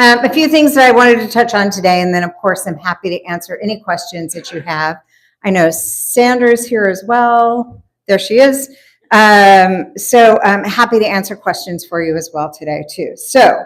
A few things that I wanted to touch on today, and then of course I'm happy to answer any questions that you have. I know Sandra's here as well. There she is. So I'm happy to answer questions for you as well today too. So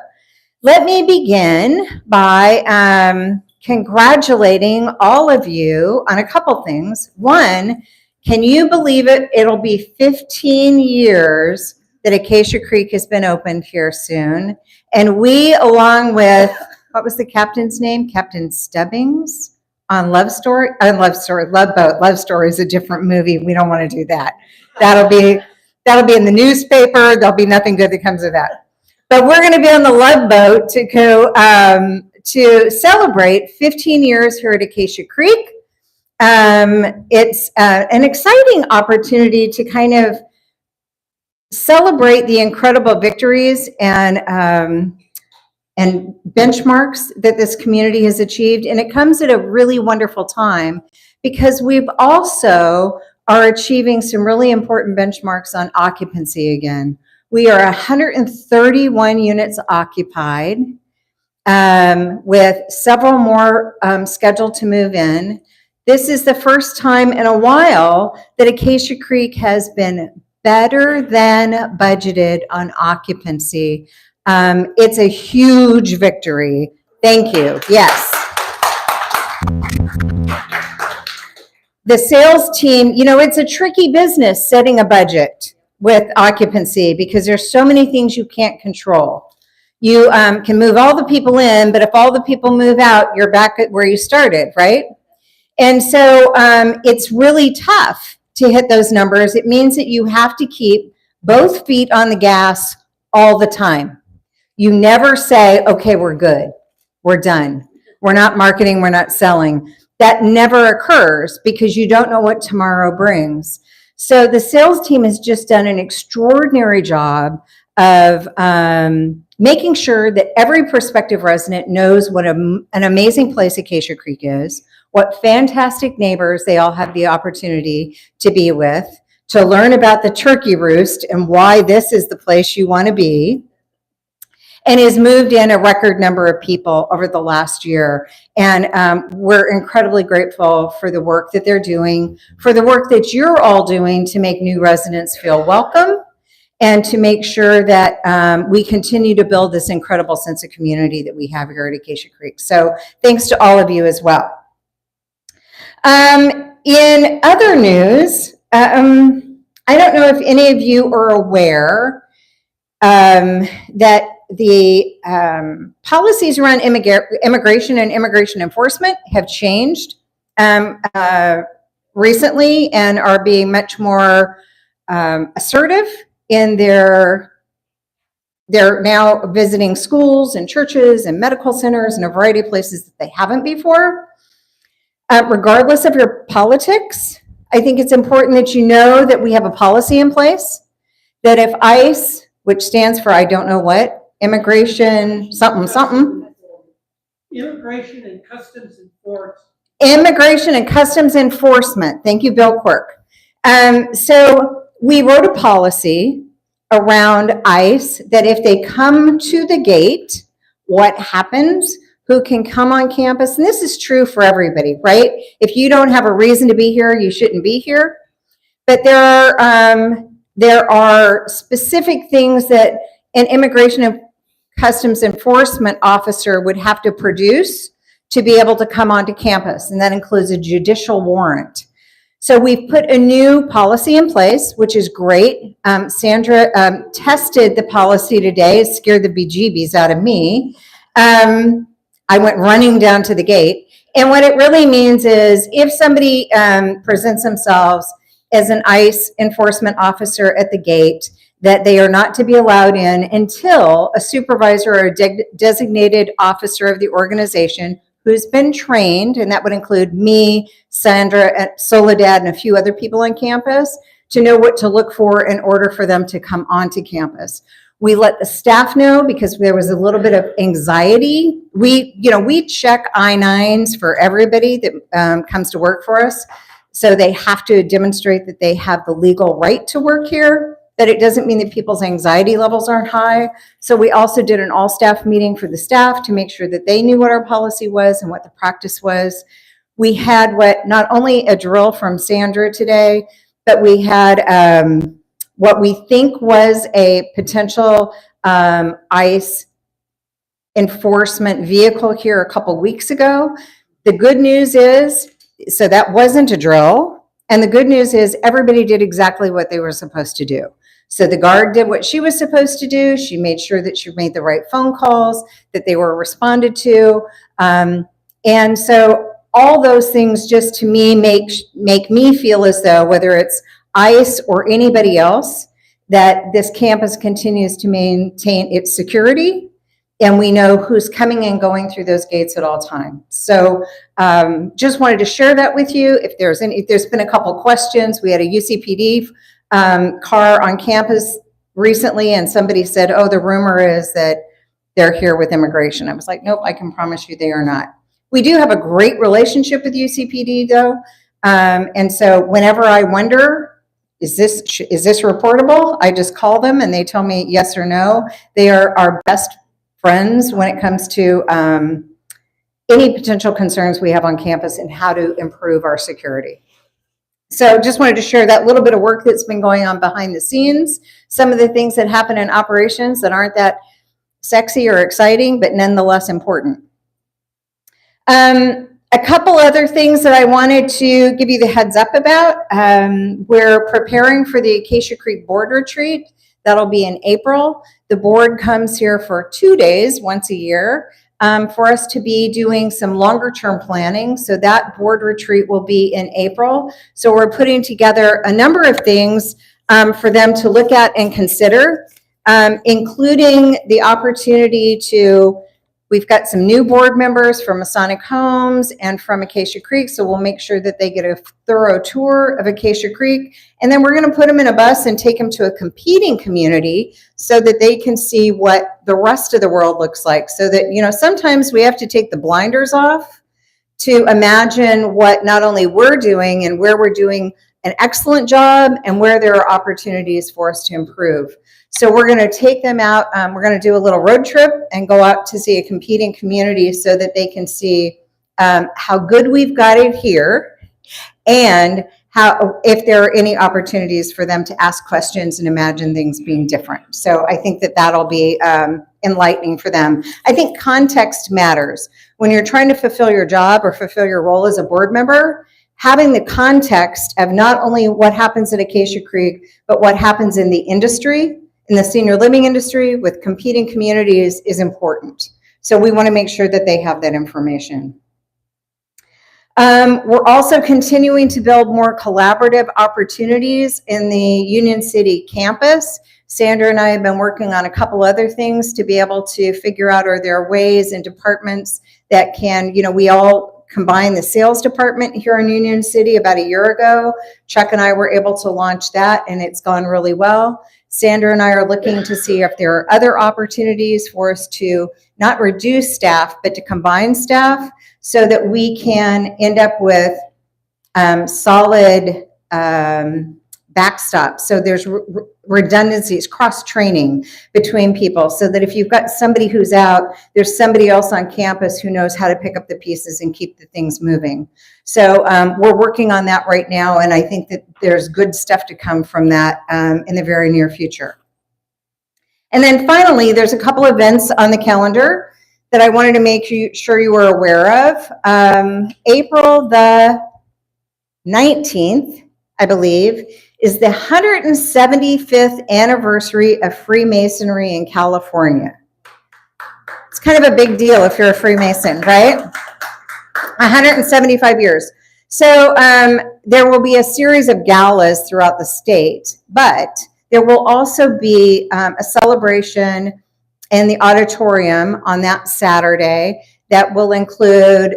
let me begin by congratulating all of you on a couple things. One, can you believe it? It'll be 15 years that Acacia Creek has been opened here soon. And we, along with, what was the captain's name? Captain Stubbings on Love Boat. Love Story is a different movie. We don't want to do that. That'll be in the newspaper. There'll be nothing good that comes of that. But we're going to be on the Love Boat to go to celebrate 15 years here at Acacia Creek. It's an exciting opportunity to kind of celebrate the incredible victories and benchmarks that this community has achieved. And it comes at a really wonderful time because we've also are achieving some really important benchmarks on occupancy again. We are 131 units occupied, with several more scheduled to move in. This is the first time in a while that Acacia Creek has been better than budgeted on occupancy. It's a huge victory. Thank you. Yes. The sales team, it's a tricky business setting a budget with occupancy because there's so many things you can't control. You can move all the people in, but if all the people move out, you're back at where you started, right? And so it's really tough to hit those numbers. It means that you have to keep both feet on the gas all the time. You never say, okay, we're good, we're done, we're not marketing, we're not selling. That never occurs because you don't know what tomorrow brings. So the sales team has just done an extraordinary job of making sure that every prospective resident knows what an amazing place Acacia Creek is, what fantastic neighbors they all have the opportunity to be with, to learn about the turkey roost and why this is the place you want to be, and has moved in a record number of people over the last year. And we're incredibly grateful for the work that they're doing, for the work that you're all doing to make new residents feel welcome and to make sure that we continue to build this incredible sense of community that we have here at Acacia Creek. So thanks to all of you as well. In other news, I don't know if any of you are aware that the policies around immigration and immigration enforcement have changed recently and are being much more assertive in they're now visiting schools and churches and medical centers and a variety of places that they haven't before. Regardless of your politics, I think it's important that you know that we have a policy in place that if ICE, which stands for I don't know what, immigration, something. Immigration and Customs Enforcement. Immigration and Customs Enforcement. Thank you, Bill Quirk. So we wrote a policy around ICE that if they come to the gate, what happens? Who can come on campus? And this is true for everybody, right? If you don't have a reason to be here, you shouldn't be here. But there are specific things that an immigration and customs enforcement officer would have to produce to be able to come onto campus, and that includes a judicial warrant. So we've put a new policy in place, which is great. Sandra tested the policy today. It scared the bejeebies out of me. I went running down to the gate. And what it really means is if somebody presents themselves as an ICE enforcement officer at the gate, that they are not to be allowed in until a supervisor or a designated officer of the organization who's been trained, and that would include me, Sandra, Soledad, and a few other people on campus, to know what to look for in order for them to come onto campus. We let the staff know because there was a little bit of anxiety. We check I-9s for everybody that comes to work for us. So they have to demonstrate that they have the legal right to work here. that it doesn't mean that people's anxiety levels aren't high. So we also did an all-staff meeting for the staff to make sure that they knew what our policy was and what the practice was. We had not only a drill from Sandra today, but we had what we think was a potential ICE enforcement vehicle here a couple weeks ago. The good news is, so that wasn't a drill. And the good news is everybody did exactly what they were supposed to do. So the guard did what she was supposed to do. She made sure that she made the right phone calls, that they were responded to. And so all those things just to me make me feel as though, whether it's ICE or anybody else, that this campus continues to maintain its security, and we know who's coming and going through those gates at all times. So just wanted to share that with you. If there's been a couple questions. We had a UCPD car on campus recently, and somebody said, oh, the rumor is that they're here with immigration. I was like, nope, I can promise you they are not. We do have a great relationship with UCPD though. And so whenever I wonder, is this reportable? I just call them and they tell me yes or no. They are our best friends when it comes to any potential concerns we have on campus and how to improve our security. So just wanted to share that little bit of work that's been going on behind the scenes, some of the things that happen in operations that aren't that sexy or exciting, but nonetheless important. A couple other things that I wanted to give you the heads up about. We're preparing for the Acacia Creek Board Retreat. That'll be in April. The board comes here for 2 days, once a year, for us to be doing some longer term planning. So that board retreat will be in April. So we're putting together a number of things for them to look at and consider, including the opportunity to, we've got some new board members from Masonic Homes and from Acacia Creek, so we'll make sure that they get a thorough tour of Acacia Creek. And then we're going to put them in a bus and take them to a competing community so that they can see what the rest of the world looks like. So that, you know, sometimes we have to take the blinders off to imagine what not only we're doing and where we're doing an excellent job and where there are opportunities for us to improve. So we're going to take them out. We're going to do a little road trip and go out to see a competing community so that they can see how good we've got it here and how, if there are any opportunities for them to ask questions and imagine things being different. So I think that that'll be enlightening for them. I think context matters. When you're trying to fulfill your job or fulfill your role as a board member, having the context of not only what happens at Acacia Creek, but what happens in the industry, in the senior living industry with competing communities is important. So we want to make sure that they have that information. We're also continuing to build more collaborative opportunities in the Union City campus. Sandra and I have been working on a couple other things to be able to figure out, are there ways and departments that can, you know, we all combined the sales department here in Union City about a year ago. Chuck and I were able to launch that and it's gone really well. Sandra and I are looking to see if there are other opportunities for us to not reduce staff, but to combine staff so that we can end up with solid backstops. So there's redundancies, cross-training between people so that if you've got somebody who's out, there's somebody else on campus who knows how to pick up the pieces and keep the things moving. So we're working on that right now, and I think that there's good stuff to come from that in the very near future. And then finally, there's a couple events on the calendar that I wanted to make sure you were aware of. April the 19th, I believe, is the 175th anniversary of Freemasonry in California. It's kind of a big deal if you're a Freemason, right? 175 years. So there will be a series of galas throughout the state, but there will also be a celebration in the auditorium on that Saturday that will include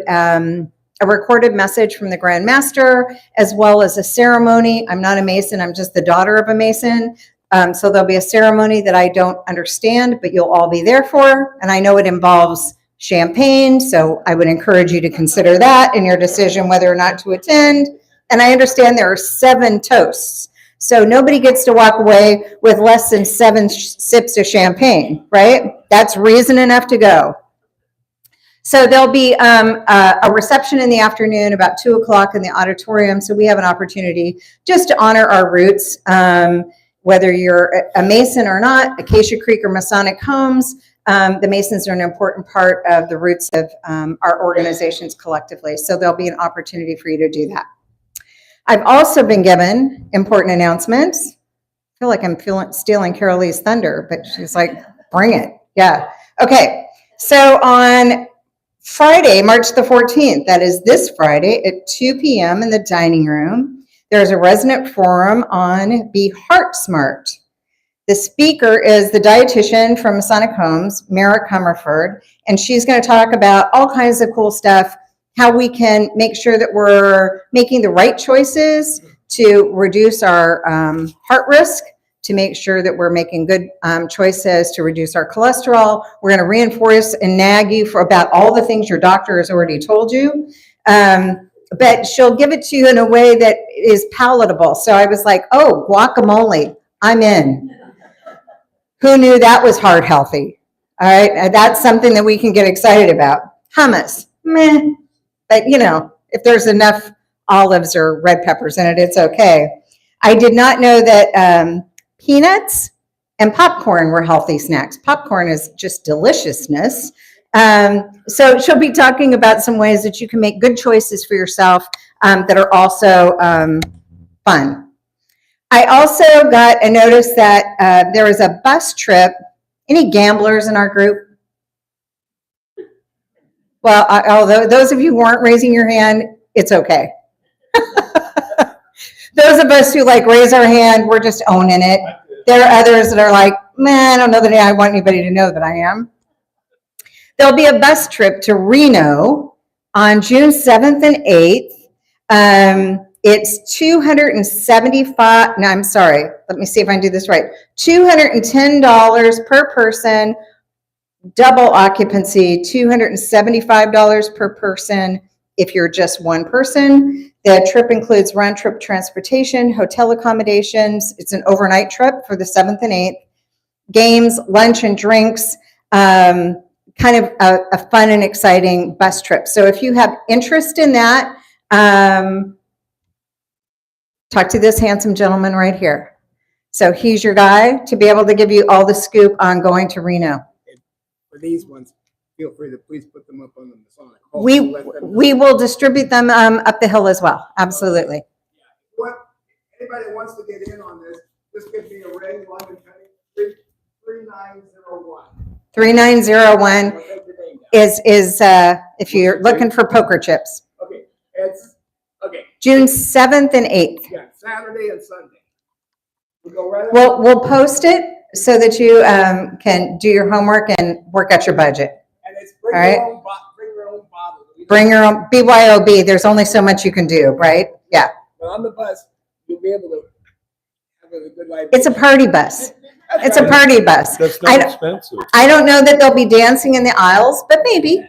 a recorded message from the Grand Master, as well as a ceremony. I'm not a Mason, I'm just the daughter of a Mason. So there'll be a ceremony that I don't understand, but you'll all be there for. And I know it involves champagne, so I would encourage you to consider that in your decision whether or not to attend. And I understand there are 7 toasts. So nobody gets to walk away with less than 7 sips of champagne, right? That's reason enough to go. So there'll be a reception in the afternoon about 2 o'clock in the auditorium. So we have an opportunity just to honor our roots, whether you're a Mason or not, Acacia Creek or Masonic Homes. The Masons are an important part of the roots of our organizations collectively. So there'll be an opportunity for you to do that. I've also been given important announcements. I feel like I'm stealing Carol Lee's thunder, but she's like, bring it. Yeah. Okay. So on Friday, March the 14th, that is this Friday at 2 p.m. in the dining room, there's a resident forum on Be Heart Smart. The speaker is the dietitian from Masonic Homes, Mara Comerford, and she's going to talk about all kinds of cool stuff, how we can make sure that we're making the right choices to reduce our heart risk, to make sure that we're making good choices to reduce our cholesterol. We're going to reinforce and nag you for about all the things your doctor has already told you. But she'll give it to you in a way that is palatable. So I was like, oh, guacamole, I'm in. Who knew that was heart healthy? All right, that's something that we can get excited about. Hummus, meh. But if there's enough olives or red peppers in it, it's okay. I did not know that peanuts and popcorn were healthy snacks. Popcorn is just deliciousness. So she'll be talking about some ways that you can make good choices for yourself that are also fun. I also got a notice that there was a bus trip. Any gamblers in our group? Well, although those of you who aren't raising your hand, it's okay. Those of us who raise our hand, we're just owning it. There are others that are like, man, I don't know that I want anybody to know that I am. There'll be a bus trip to Reno on June 7th and 8th. It's $275, no, I'm sorry. Let me see if I can do this right. $210 per person, double occupancy, $275 per person if you're just one person. The trip includes round-trip transportation, hotel accommodations. It's an overnight trip for the 7th and 8th. Games, lunch and drinks, kind of a fun and exciting bus trip. So if you have interest in that, talk to this handsome gentleman right here. So he's your guy to be able to give you all the scoop on going to Reno. For these ones, feel free to please put them up on the Masonic. We will distribute them up the hill as well. Absolutely. Anybody that wants to get in on this, just give me a ring, London County, 3901. 3901 is if you're looking for poker chips. Okay, it's okay. June 7th and 8th. Yeah, Saturday and Sunday. We go right. We'll post it so that you can do your homework and work out your budget. And it's All right. bring your own bottle. Bring your own BYOB. There's only so much you can do, right? Yeah. But on the bus, you'll be able to have a good life. It's a party bus. It's a party bus. That's not expensive. I don't know that they'll be dancing in the aisles, but maybe.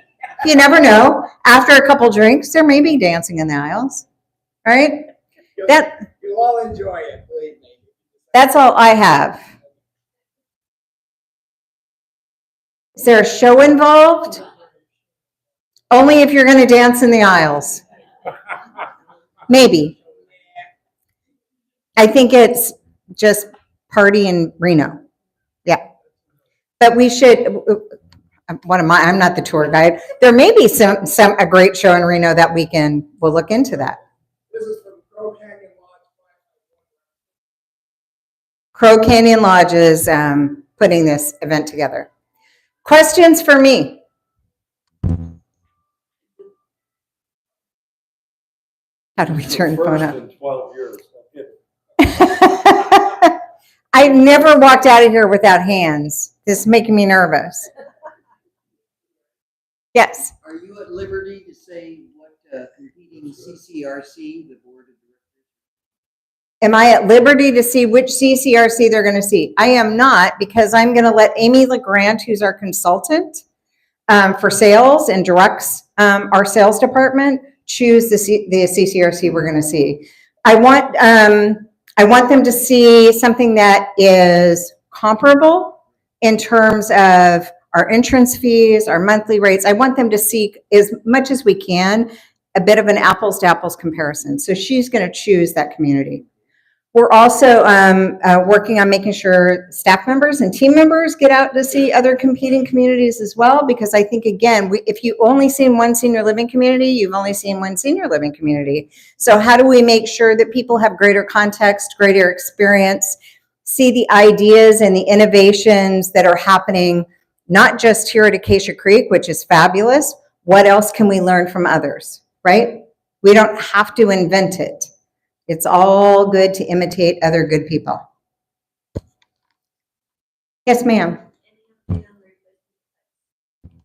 You never know. After a couple drinks, there may be dancing in the aisles. Right? You'll all enjoy it, believe me. That's all I have. Is there a show involved? Only if you're going to dance in the aisles. Maybe. I think it's just party in Reno. Yeah. But we should, I'm not the tour guide. There may be a great show in Reno that weekend. We'll look into that. This is from Crow Canyon Lodge. Crow Canyon Lodge is putting this event together. Questions for me? How do we turn the phone up? In 12 years. I've never walked out of here without hands. This is making me nervous. Yes. Are you at liberty to say what competing CCRC, the board of directors? Am I at liberty to see which CCRC they're going to see? I am not, because I'm going to let Amy LeGrand, who's our consultant for sales and directs our sales department, choose the CCRC we're going to see. I I want them to see something that is comparable in terms of our entrance fees, our monthly rates. I want them to see, as much as we can, a bit of an apples to apples comparison. So she's going to choose that community. We're also working on making sure staff members and team members get out to see other competing communities as well, because I think, again, if you only seen one senior living community, you've only seen one senior living community. So how do we make sure that people have greater context, greater experience, see the ideas and the innovations that are happening, not just here at Acacia Creek, which is fabulous. What else can we learn from others, right? We don't have to invent it. It's all good to imitate other good people. Yes, ma'am.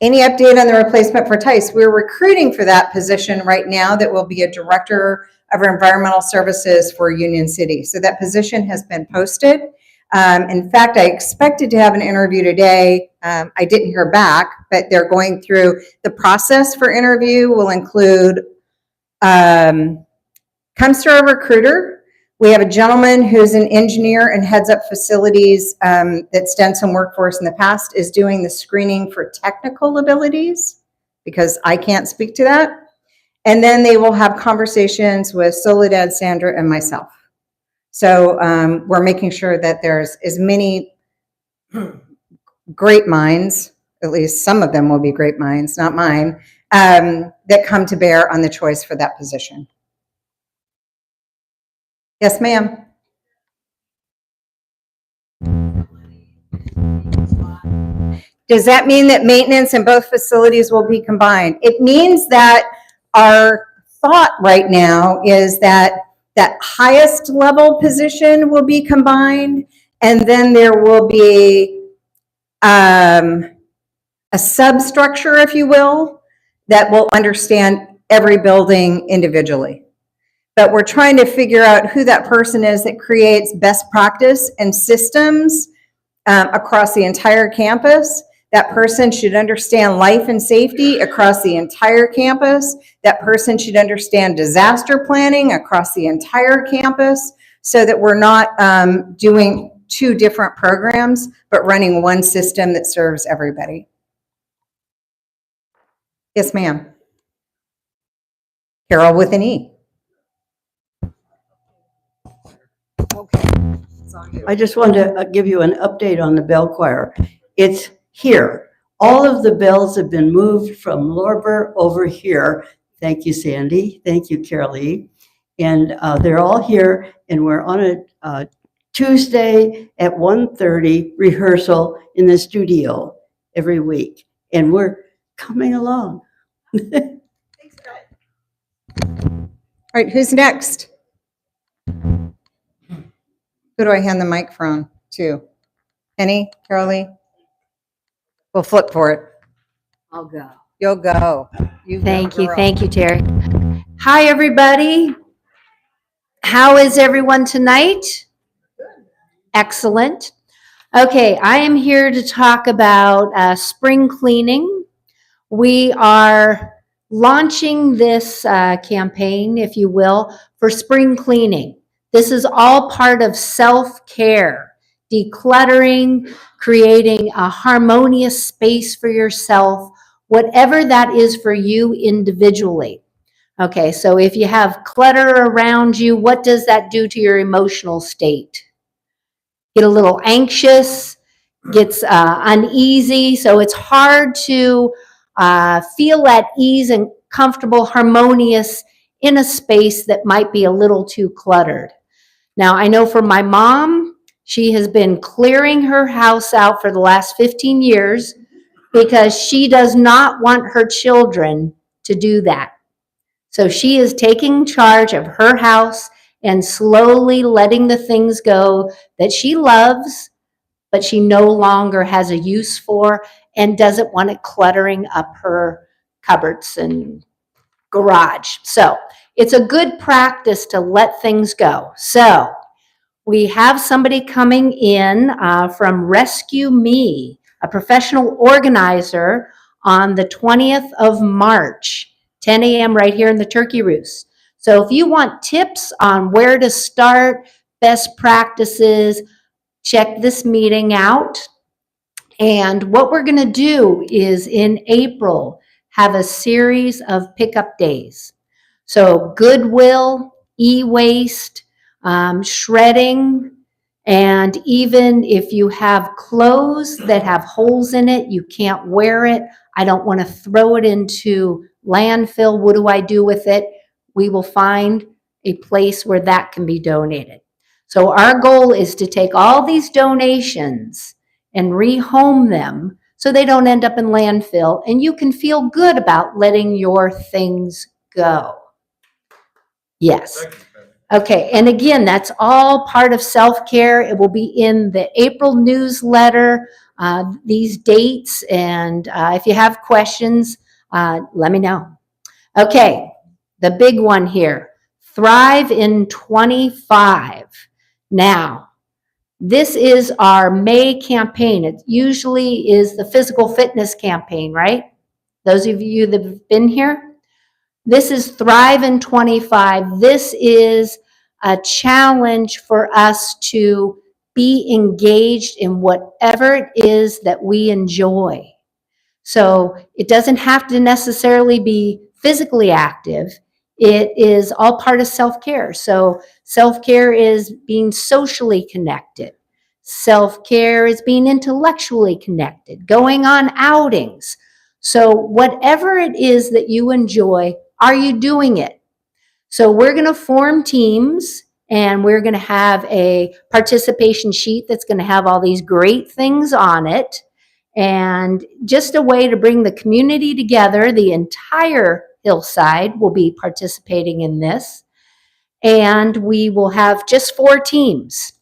Any update on the replacement for Tice? We're recruiting for that position right now. That will be a director of environmental services for Union City. So that position has been posted. In fact, I expected to have an interview today. I didn't hear back, but they're going through the process for interview. Will include comes through a recruiter. We have a gentleman who's an engineer and heads up facilities that's done some work for us in the past, is doing the screening for technical abilities, because I can't speak to that. And then they will have conversations with Soledad, Sandra, and myself. So we're making sure that there's as many great minds, at least some of them will be great minds, not mine, that come to bear on the choice for that position. Yes, ma'am. Does that mean that maintenance in both facilities will be combined? It means that our thought right now is that that highest level position will be combined, and then there will be a substructure, if you will, that will understand every building individually. But we're trying to figure out who that person is that creates best practice and systems across the entire campus. That person should understand life and safety across the entire campus. That person should understand disaster planning across the entire campus, so that we're not doing two different programs, but running one system that serves everybody. Yes, ma'am. Carol with an E. I just wanted to give you an update on the bell choir. It's here. All of the bells have been moved from Lorber over here. Thank you, Sandy. Thank you, Carolee. And they're all here, and we're on a Tuesday at 1:30 rehearsal in the studio every week. And we're coming along. All right, who's next? Who do I hand the microphone to? Penny, Carolee? We'll flip for it. I'll go. You'll go. Thank you, Terry. Hi, everybody. How is everyone tonight? Excellent. Okay, I am here to talk about spring cleaning. We are launching this campaign, if you will, for spring cleaning. This is all part of self-care, decluttering, creating a harmonious space for yourself, whatever that is for you individually. Okay, so if you have clutter around you, what does that do to your emotional state? Get a little anxious, gets uneasy, so it's hard to feel at ease and comfortable, harmonious in a space that might be a little too cluttered. Now, I know for my mom, she has been clearing her house out for the last 15 years because she does not want her children to do that. So she is taking charge of her house and slowly letting the things go that she loves, but she no longer has a use for and doesn't want it cluttering up her cupboards and garage. So it's a good practice to let things go. So we have somebody coming in from Rescue Me, a professional organizer, on the 20th of March, 10 a.m. right here in the Turkey Roost. So if you want tips on where to start, best practices. Check this meeting out. And what we're going to do is in April, have a series of pickup days. So Goodwill, e-waste, shredding, and even if you have clothes that have holes in it, you can't wear it, I don't want to throw it into landfill, what do I do with it? We will find a place where that can be donated. So our goal is to take all these donations and rehome them so they don't end up in landfill, and you can feel good about letting your things go. Yes. Okay, and again, that's all part of self-care. It will be in the April newsletter, these dates, and if you have questions, let me know. Okay, the big one here, Thrive in 25. Now, this is our May campaign. It usually is the physical fitness campaign, right? Those of you that have been here. This is Thrive in 25. This is a challenge for us to be engaged in whatever it is that we enjoy. So it doesn't have to necessarily be physically active. It is all part of self-care. So self-care is being socially connected. Self-care is being intellectually connected, going on outings. So whatever it is that you enjoy, are you doing it? So we're going to form teams, and we're going to have a participation sheet that's going to have all these great things on it. And just a way to bring the community together. The entire hillside will be participating in this. And we will have just 4 teams.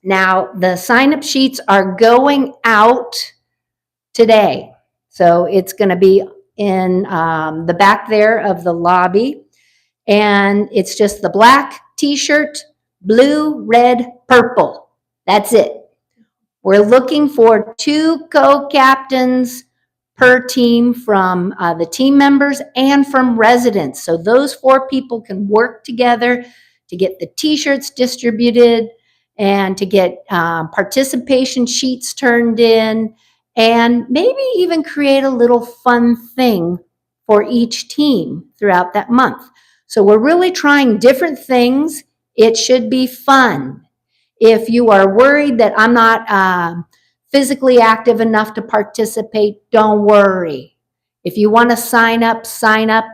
Now, the sign-up sheets are going out today. So it's going to be in the back there of the lobby. And it's just the black t-shirt, blue, red, purple. That's it. We're looking for 2 co-captains per team from the team members and from residents. So those 4 people can work together to get the t-shirts distributed and to get participation sheets turned in, and maybe even create a little fun thing for each team throughout that month. So we're really trying different things. It should be fun. If you are worried that I'm not physically active enough to participate, don't worry. If you want to sign up, sign up.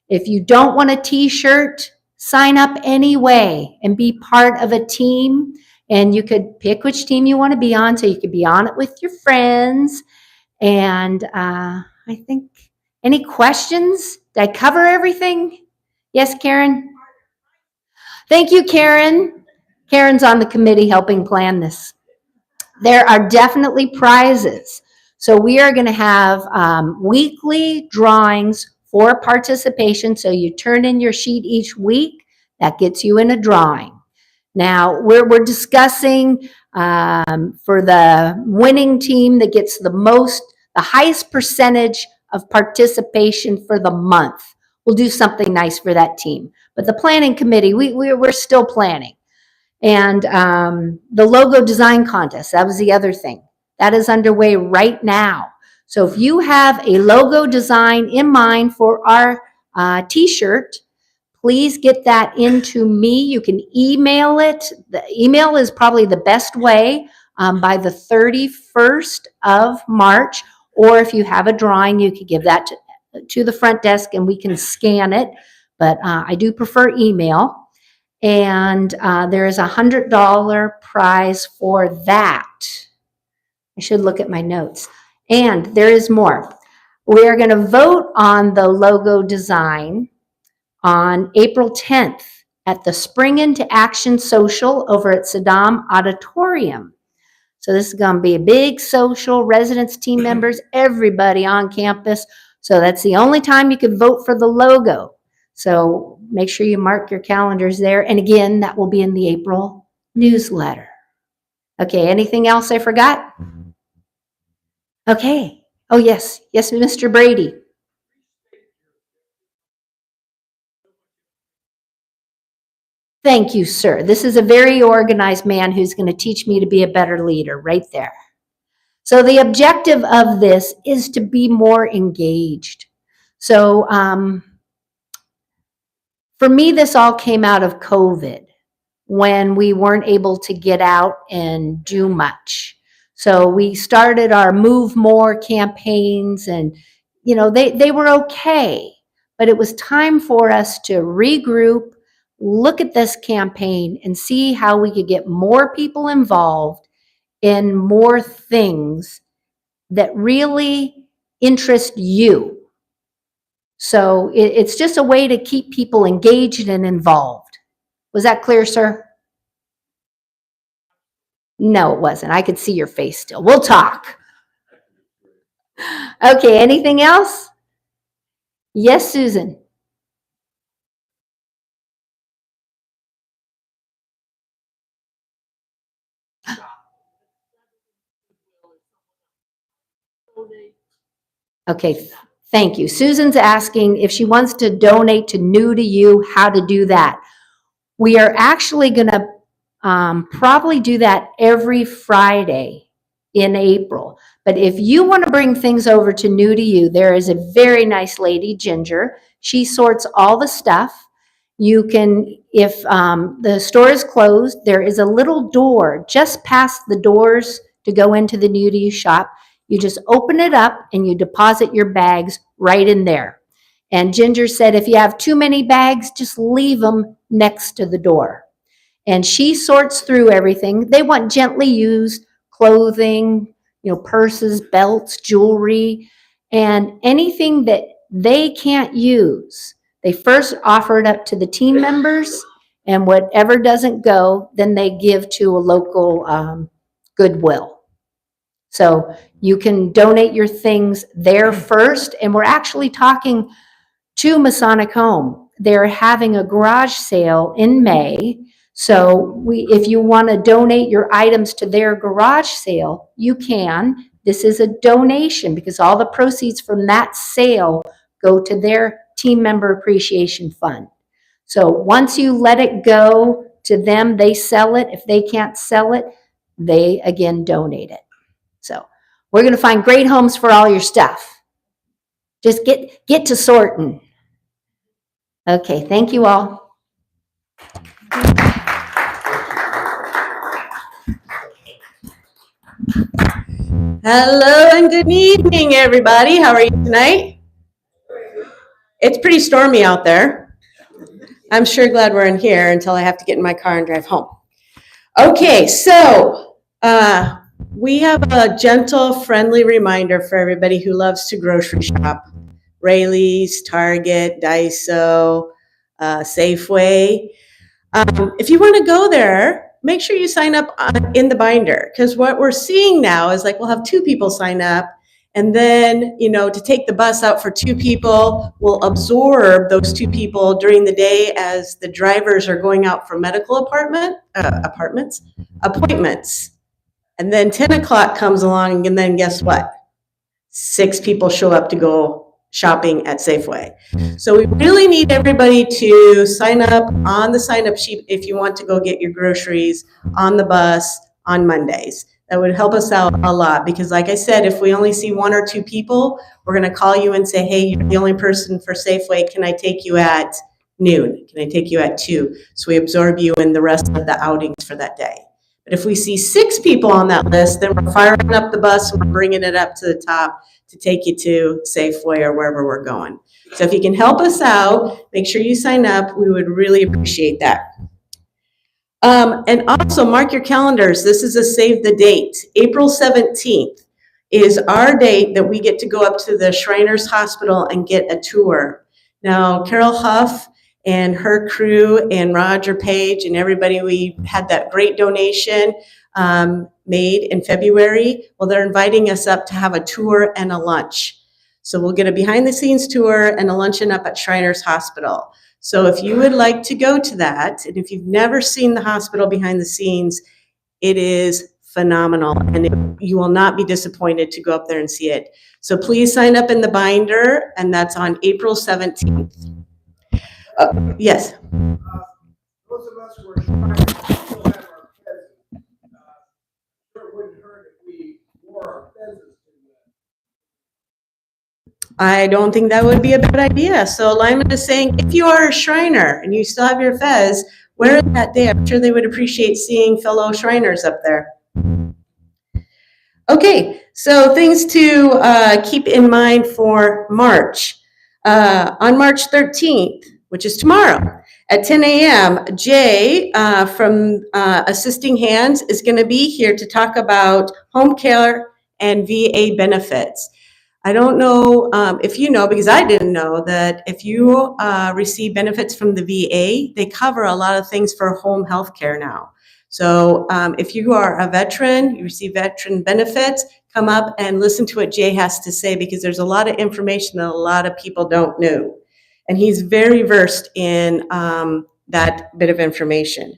If you don't want a t-shirt, sign up anyway and be part of a team. And you could pick which team you want to be on, so you could be on it with your friends. And I think, any questions? Did I cover everything? Yes, Karen? Thank you, Karen. Karen's on the committee helping plan this. There are definitely prizes. So we are going to have weekly drawings for participation. So you turn in your sheet each week. That gets you in a drawing. Now, we're discussing for the winning team that gets the highest percentage of participation for the month. We'll do something nice for that team. But the planning committee, we're still planning. And the logo design contest, that was the other thing. That is underway right now. So if you have a logo design in mind for our t-shirt, please get that into me. You can email it. The email is probably the best way by the 31st of March. Or if you have a drawing, you could give that to the front desk and we can scan it. But I do prefer email. And there is $100 prize for that. I should look at my notes. And there is more. We are going to vote on the logo design on April 10th at the Spring Into Action Social over at Saddam Auditorium. So this is going to be a big social, residents, team members, everybody on campus. So that's the only time you can vote for the logo. So make sure you mark your calendars there. And again, that will be in the April newsletter. Okay, anything else I forgot? Okay. Oh, yes. Yes, Mr. Brady. Thank you, sir. This is a very organized man who's going to teach me to be a better leader right there. So the objective of this is to be more engaged. So for me, this all came out of COVID when we weren't able to get out and do much. So we started our Move More campaigns and, you know, they were okay, but it was time for us to regroup, look at this campaign and see how we could get more people involved in more things that really interest you. So it's just a way to keep people engaged and involved. Was that clear, sir? No, it wasn't. I could see your face still. We'll talk. Okay, anything else? Yes, Susan. Okay, thank you. Susan's asking if she wants to donate to New to You, how to do that. We are actually going to probably do that every Friday in April. But if you want to bring things over to New to You, there is a very nice lady, Ginger. She sorts all the stuff. You can, if the store is closed, there is a little door just past the doors to go into the New to You shop. You just open it up and you deposit your bags right in there. And Ginger said if you have too many bags, just leave them next to the door. And she sorts through everything. They want gently used clothing, you know, purses, belts, jewelry, and anything that they can't use. They first offer it up to the team members, and whatever doesn't go, then they give to a local Goodwill. So you can donate your things there first, and we're actually talking to Masonic Home. They're having a garage sale in May. So if you want to donate your items to their garage sale, you can. This is a donation because all the proceeds from that sale go to their team member appreciation fund. So once you let it go to them, they sell it. If they can't sell it, they again donate it. So we're going to find great homes for all your stuff. Just get to sorting. Okay, thank you all. Hello and good evening, everybody. How are you tonight? It's pretty stormy out there. I'm sure glad we're in here until I have to get in my car and drive home. Okay, so we have a gentle, friendly reminder for everybody who loves to grocery shop. Rayleigh's, Target, Daiso, Safeway. If you want to go there, make sure you sign up in the binder, because what we're seeing now is like we'll have 2 people sign up, and then, you know, to take the bus out for 2 people, we'll absorb those 2 people during the day as the drivers are going out for medical appointments. And then 10 o'clock comes along, and then guess what? 6 people show up to go shopping at Safeway. So we really need everybody to sign up on the sign up sheet if you want to go get your groceries on the bus on Mondays. That would help us out a lot, because like I said, if we only see 1 or 2 people, we're going to call you and say, hey, you're the only person for Safeway. Can I take you at noon? Can I take you at 2? So we absorb you in the rest of the outings for that day. But if we see 6 people on that list, then we're firing up the bus and we're bringing it up to the top to take you to Safeway or wherever we're going. So if you can help us out, make sure you sign up. We would really appreciate that. And also mark your calendars. This is a save the date. April 17th is our date that we get to go up to the Shriners Hospital and get a tour. Now, Carol Huff and her crew and Roger Page and everybody, we had that great donation made in February. Well, they're inviting us up to have a tour and a lunch. So we'll get a behind the scenes tour and a luncheon up at Shriners Hospital. So if you would like to go to that, and if you've never seen the hospital behind the scenes, it is phenomenal, and you will not be disappointed to go up there and see it. So please sign up in the binder, and that's on April 17th. Yes. Those of us us who are Shriners still have our fezes. Sure wouldn't hurt if we wore our fezes to the I don't think that would be a bad idea. So Lyman is saying, if you are a Shriner and you still have your fez, wear it that day. I'm sure they would appreciate seeing fellow Shriners up there. Okay, so things to keep in mind for March. On March 13th, which is tomorrow, at 10 a.m., Jay from Assisting Hands is going to be here to talk about home care and VA benefits. I don't know if you know, because I didn't know, that if you receive benefits from the VA, they cover a lot of things for home health care now. So if you are a veteran, you receive veteran benefits, come up and listen to what Jay has to say, because there's a lot of information that a lot of people don't know. And he's very versed in that bit of information.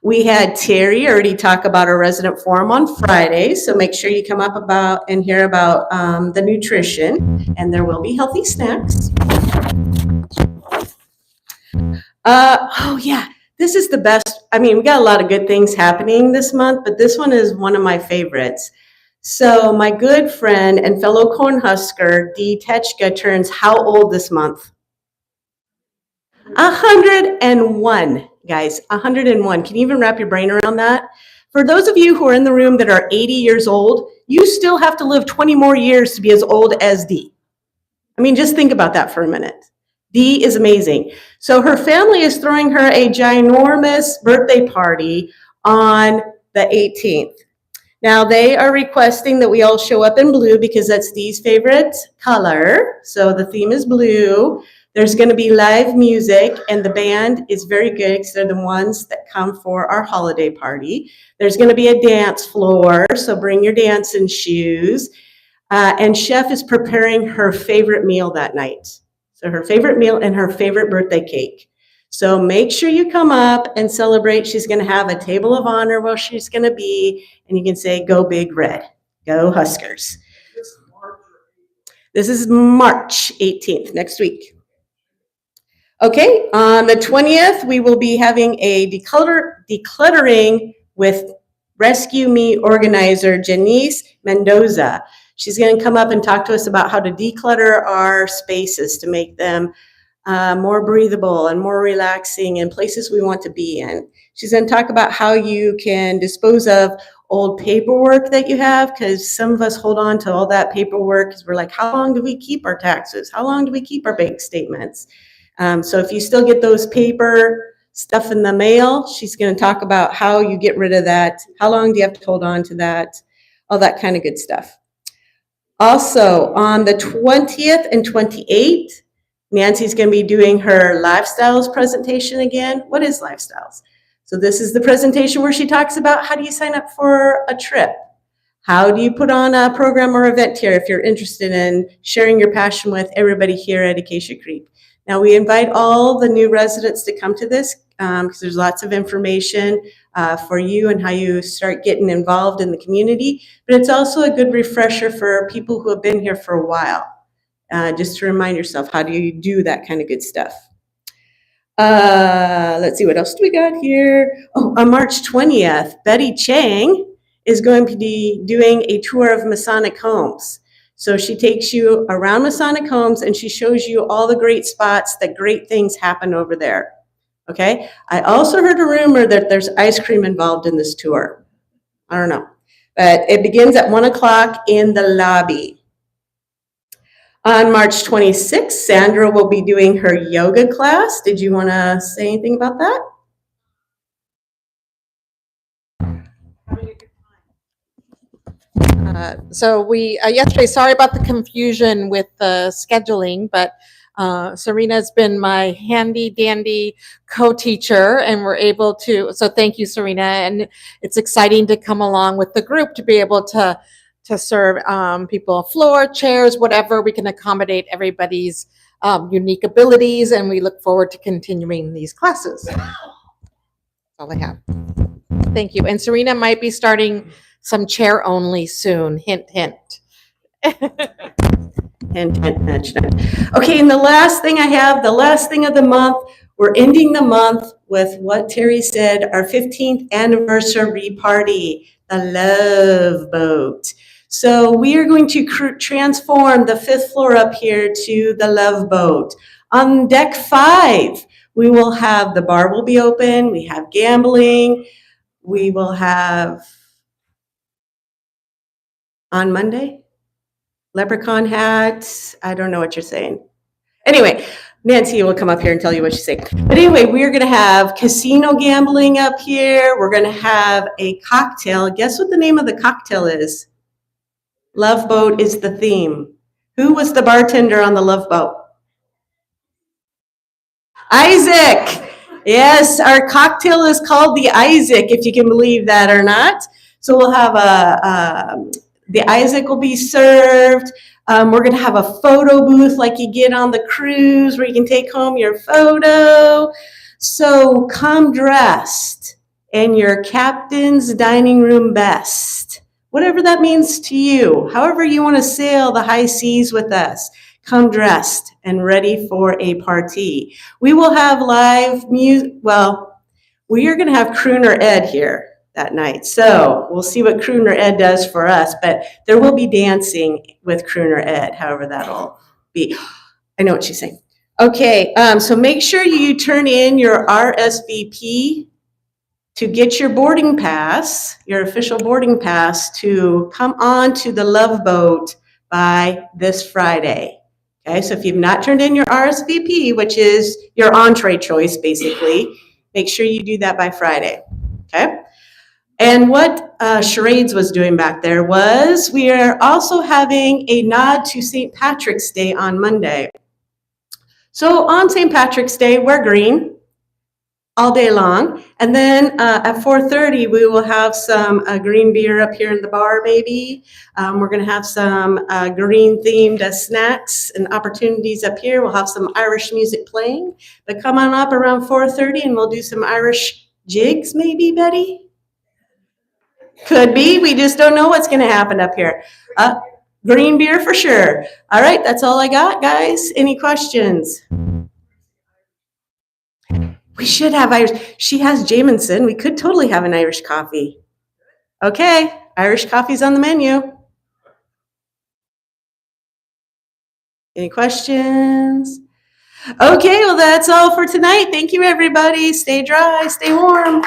We had Terry already talk about our resident forum on Friday, so make sure you come up about and hear about the nutrition, and there will be healthy snacks. Oh yeah, this is the best. I mean, we got a lot of good things happening this month, but this one is one of my favorites. So my good friend and fellow Cornhusker, Dee Techka, turns how old this month? 101, guys, 101. Can you even wrap your brain around that? For those of you who are in the room that are 80 years old, you still have to live 20 more years to be as old as Dee. I mean, just think about that for a minute. Dee is amazing. So her family is throwing her a ginormous birthday party on the 18th. Now, they are requesting that we all show up in blue because that's Dee's favorite color. So the theme is blue. There's going to be live music, and the band is very good because they're the ones that come for our holiday party. There's going to be a dance floor, so bring your dancing shoes. And Chef is preparing her favorite meal that night. So her favorite meal and her favorite birthday cake. So make sure you come up and celebrate. She's going to have a table of honor where she's going to be, and you can say, "Go Big Red, go Huskers." This is March 18th, next week. Okay, on the 20th, we will be having a decluttering with Rescue Me organizer Janice Mendoza. She's going to come up and talk to us about how to declutter our spaces to make them more breathable and more relaxing and places we want to be in. She's going to talk about how you can dispose of old paperwork that you have, because some of us hold on to all that paperwork because we're like, how long do we keep our taxes? How long do we keep our bank statements? So if you still get those paper stuff in the mail, she's going to talk about how you get rid of that. How long do you have to hold on to that? All that kind of good stuff. Also, on the 20th and 28th, Nancy's going to be doing her lifestyles presentation again. What is lifestyles? So this is the presentation where she talks about how do you sign up for a trip? How do you put on a program or event here if you're interested in sharing your passion with everybody here at Acacia Creek? Now, we invite all the new residents to come to this because there's lots of information for you and how you start getting involved in the community. But it's also a good refresher for people who have been here for a while, just to remind yourself, how do you do that kind of good stuff? Let's see, what else do we got here? Oh, on March 20th, Betty Chang is going to be doing a tour of Masonic homes. So she takes you around Masonic homes and she shows you all the great spots that great things happen over there. Okay. I also heard a rumor that there's ice cream involved in this tour. I don't know, but it begins at 1 o'clock in the lobby. On March 26th, Sandra will be doing her yoga class. Did you want to say anything about that? Yesterday, sorry about the confusion with the scheduling, but Serena's been my handy dandy co-teacher and we're able to, so thank you, Serena. And it's exciting to come along with the group to be able to serve people floor, chairs, whatever. We can accommodate everybody's unique abilities, and we look forward to continuing these classes. That's all I have. Thank you. And Serena might be starting some chair only soon. Hint, hint. And nudge, nudge. Okay, and the last thing I have, the last thing of the month, we're ending the month with what Terry said, our 15th anniversary party, the Love Boat. So we are going to transform the 5th floor up here to the Love Boat. On deck 5, we will have, the bar will be open, we have gambling, we will have, on Monday, leprechaun hats, I don't know what you're saying. Anyway, Nancy will come up here and tell you what she's saying. But anyway, we are going to have casino gambling up here. We're going to have a cocktail. Guess what the name of the cocktail is? Love Boat is the theme. Who was the bartender on the Love Boat? Isaac. Yes, our cocktail is called the Isaac, if you can believe that or not. So we'll have the Isaac will be served. We're going to have a photo booth like you get on the cruise where you can take home your photo. So come dressed in your captain's dining room best, whatever that means to you. However you want to sail the high seas with us, come dressed and ready for a party. We will have live music. Well, we are going to have Crooner Ed here that night. So we'll see what Crooner Ed does for us, but there will be dancing with Crooner Ed, however that'll be. I know what she's saying. Okay, so make sure you turn in your RSVP to get your boarding pass, your official boarding pass to come on to the Love Boat by this Friday. Okay, so if you've not turned in your RSVP, which is your entree choice basically, make sure you do that by Friday, okay? And what Charades was doing back there was we are also having a nod to St. Patrick's Day on Monday. So on St. Patrick's Day, wear green all day long. And then at 4:30, we will have some green beer up here in the bar, maybe. We're going to have some green-themed snacks and opportunities up here. We'll have some Irish music playing. But come on up around 4:30 and we'll do some Irish jigs, maybe, Betty? Could be. We just don't know what's going to happen up here. Green beer for sure. All right, that's all I got, guys. Any questions? We should have Irish. She has Jameson. We could totally have an Irish coffee. Okay, Irish coffee's on the menu. Any questions? Okay, well, that's all for tonight. Thank you, everybody. Stay dry, stay warm.